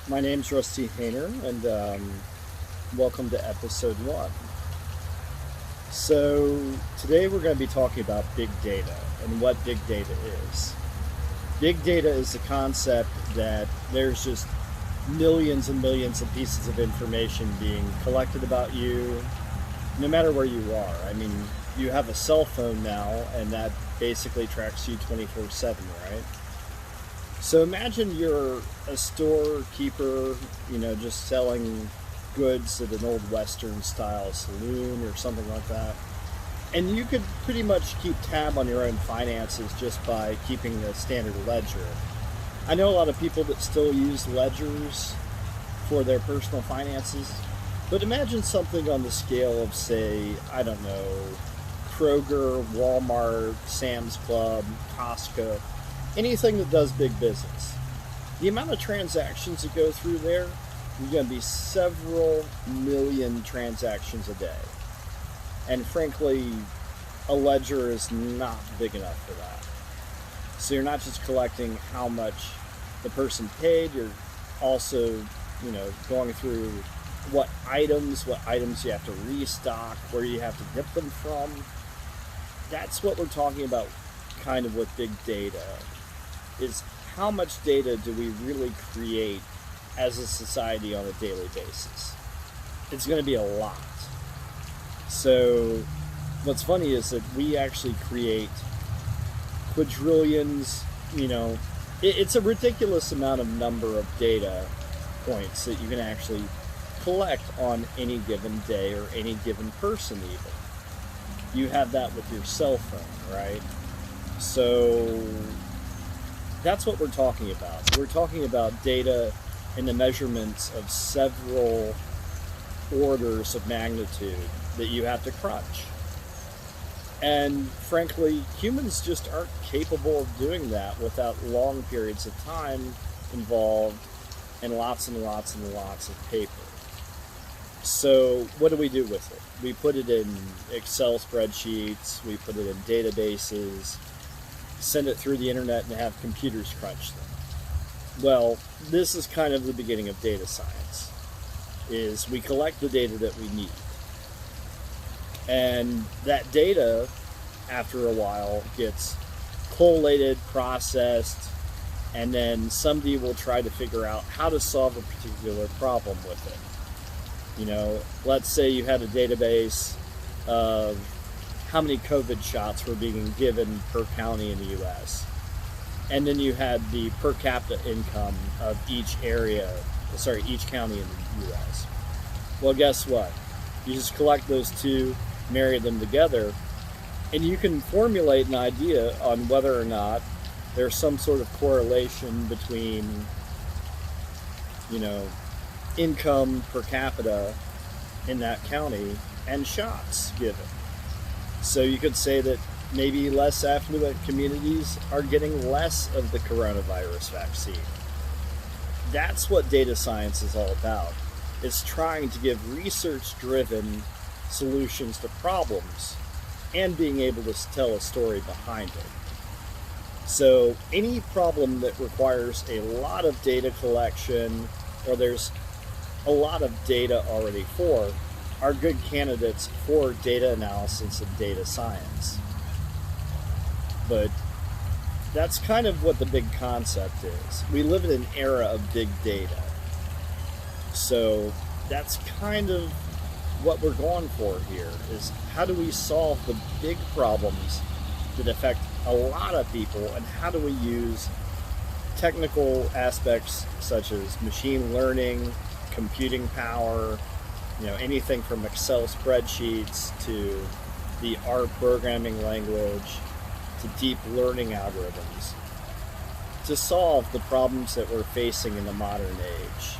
My name's Rusty Hayner, and welcome to episode one. So, today we're going to be talking about big data and what big data is. Big data is the concept that there's just millions and millions of pieces of information being collected about you, no matter where you are. I mean, you have a cell phone now, and that basically tracks you 24/7, right? So imagine you're a storekeeper, just selling goods at an old Western style saloon or something like that. And you could pretty much keep tab on your own finances just by keeping a standard ledger. I know a lot of people that still use ledgers for their personal finances, but imagine something on the scale of, say, I don't know, Kroger, Walmart, Sam's Club, Costco, anything that does big business. The amount of transactions that go through there is going to be several million transactions a day. And frankly, a ledger is not big enough for that. So you're not just collecting how much the person paid, you're also, going through what items you have to restock, where you have to get them from. That's what we're talking about kind of with big data, is how much data do we really create as a society on a daily basis? It's going to be a lot. So what's funny is that we actually create quadrillions, it's a ridiculous amount of number of data points that you can actually collect on any given day or any given person even. You have that with your cell phone, right? So that's what we're talking about. We're talking about data and the measurements of several orders of magnitude that you have to crunch. And frankly, humans just aren't capable of doing that without long periods of time involved and lots and lots and lots of paper. So what do we do with it? We put it in Excel spreadsheets, we put it in databases, send it through the internet and have computers crunch them. Well, this is kind of the beginning of data science, is we collect the data that we need. And that data, after a while, gets collated, processed, and then somebody will try to figure out how to solve a particular problem with it. Let's say you had a database of how many COVID shots were being given per county in the US. And then you had the per capita income of each county in the US. Well, guess what? You just collect those two, marry them together, and you can formulate an idea on whether or not there's some sort of correlation between, income per capita in that county and shots given. So you could say that maybe less affluent communities are getting less of the coronavirus vaccine. That's what data science is all about. It's trying to give research-driven solutions to problems and being able to tell a story behind it. So any problem that requires a lot of data collection, or there's a lot of data already for, are good candidates for data analysis and data science. But that's kind of what the big concept is. We live in an era of big data. So that's kind of what we're going for here, is how do we solve the big problems that affect a lot of people, and how do we use technical aspects such as machine learning, computing power, anything from Excel spreadsheets to the R programming language to deep learning algorithms to solve the problems that we're facing in the modern age.